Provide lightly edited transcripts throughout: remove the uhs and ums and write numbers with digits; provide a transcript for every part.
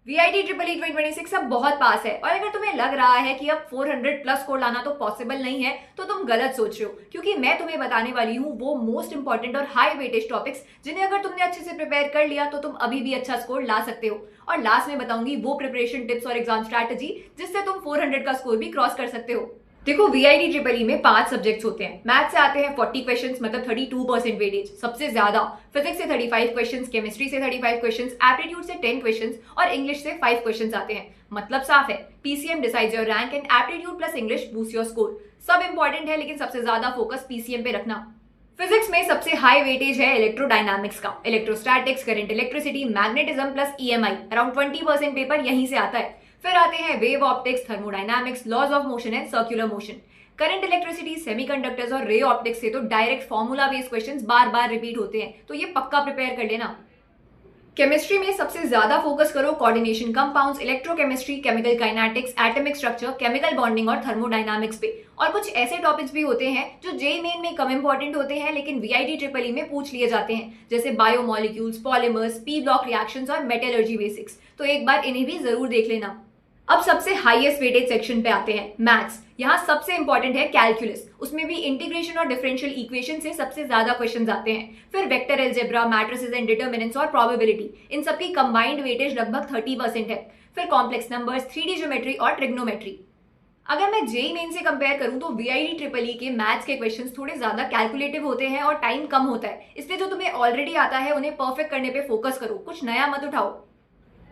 VIT triple ई 2026 अब बहुत पास है और अगर तुम्हें लग रहा है कि अब 400 प्लस स्कोर लाना तो पॉसिबल नहीं है तो तुम गलत सोच रहे हो, क्योंकि मैं तुम्हें बताने वाली हूँ वो मोस्ट इंपॉर्टेंट और हाई वेटेज टॉपिक्स जिन्हें अगर तुमने अच्छे से प्रिपेयर कर लिया तो तुम अभी भी अच्छा स्कोर ला सकते हो। और लास्ट में बताऊंगी वो प्रिपरेशन टिप्स और एग्जाम स्ट्रैटेजी जिससे तुम 400 का स्कोर भी क्रॉस कर सकते हो। देखो, VIT ट्रिपल ई में 5 सब्जेक्ट्स होते हैं। मैथ से आते हैं 40 क्वेश्चंस, मतलब 32% वेटेज, सबसे ज्यादा। फिजिक्स से 35 क्वेश्चंस, केमिस्ट्री से 35 क्वेश्चंस, एप्टीट्यूड से 10 क्वेश्चंस और इंग्लिश से 5 क्वेश्चंस आते हैं। मतलब साफ है, PCM decides your rank and aptitude plus English boost your score. सब इंपॉर्टेंट है लेकिन सबसे ज्यादा फोकस PCM पे रखना। फिजिक्स में सबसे हाई वेटेज है इलेक्ट्रोडायनामिक्स का। Electrostatics, current electricity, magnetism plus EMI, around 20% paper यहीं से आता है। फिर आते हैं wave optics, thermodynamics, laws of motion and circular motion. Current electricity, semiconductors और रे ऑप्टिक्स से तो डायरेक्ट फॉर्मूला बेस्ड क्वेश्चंस बार बार रिपीट होते हैं, तो ये पक्का प्रिपेयर कर लेना। केमिस्ट्री में सबसे ज्यादा फोकस करो coordination compounds, electrochemistry, chemical kinetics, atomic structure, chemical bonding और थर्मोडायनामिक्स पे। और कुछ ऐसे टॉपिक्स भी होते हैं जो जेईई मेन में कम इंपॉर्टेंट होते हैं लेकिन VIT ट्रिपल ई में पूछ लिए जाते हैं, जैसे biomolecules, polymers, P block reactions और मेटलर्जी बेसिक्स। तो एक बार इन्हें भी जरूर देख लेना। अब सबसे हाईएस्ट वेटेज सेक्शन पे आते हैं, मैथ्स। यहाँ सबसे इंपॉर्टेंट है कैलकुलस। उसमें भी इंटीग्रेशन और डिफरेंशियल इक्वेशन से सबसे ज्यादा क्वेश्चंस आते हैं। फिर vector algebra, matrices and determinants और प्रोबेबिलिटी, इन सबकी कंबाइंड वेटेज लगभग 30% है। फिर कॉम्प्लेक्स नंबर्स, 3D ज्योमेट्री और ट्रिग्नोमेट्री। अगर मैं जेईई मेन से कंपेयर करूं तो VIT ट्रिपल ई के मैथ्स के क्वेश्चंस थोड़े ज्यादा कैलकुलेटिव होते हैं और टाइम कम होता है, इसलिए जो तुम्हें ऑलरेडी आता है उन्हें परफेक्ट करने पे फोकस करो, कुछ नया मत उठाओ।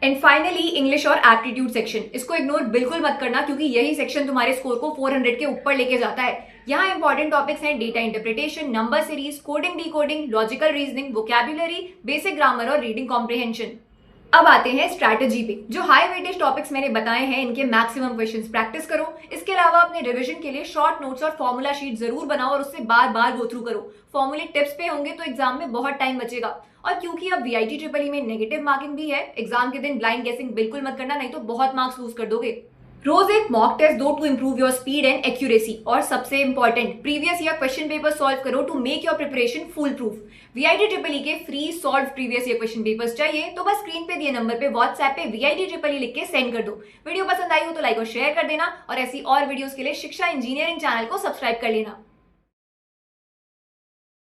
एंड फाइनली इंग्लिश और एप्टीट्यूड सेक्शन, इसको इग्नोर बिल्कुल मत करना क्योंकि यही सेक्शन तुम्हारे स्कोर को 400 के ऊपर लेके जाता है। यहाँ इंपॉर्टेंट टॉपिक्स हैं data interpretation, number series, coding decoding, logical reasoning, vocabulary, basic grammar और रीडिंग कॉम्प्रिहेंशन। अब आते हैं स्ट्रैटेजी पे। जो हाई वेटेज टॉपिक्स मैंने बताए हैं इनके मैक्सिमम क्वेश्चंस प्रैक्टिस करो। इसके अलावा अपने रिवीजन के लिए शॉर्ट नोट्स और फॉर्मूला शीट जरूर बनाओ और उससे बार बार गो थ्रू करो। फॉर्मूले टिप्स पे होंगे तो एग्जाम में बहुत टाइम बचेगा। और क्योंकि अब VIT ट्रिपल ई में नेगेटिव मार्किंग भी है, एग्जाम के दिन ब्लाइंड गेसिंग बिल्कुल मत करना, नहीं तो बहुत मार्क्स लूज कर दोगे। रोज एक मॉक टेस्ट दो to improve your speed and accuracy. और सबसे important, previous year question paper solve करो to make your preparation foolproof. VIT triple E के free solve previous year question papers चाहिए तो बस स्क्रीन पे दिए नंबर पे व्हाट्सएप पे VIT ट्रिपल ई लिख के सेंड कर दो। वीडियो पसंद आई हो तो लाइक और शेयर कर देना और ऐसी और वीडियोस के लिए शिक्षा इंजीनियरिंग चैनल को सब्सक्राइब कर लेना।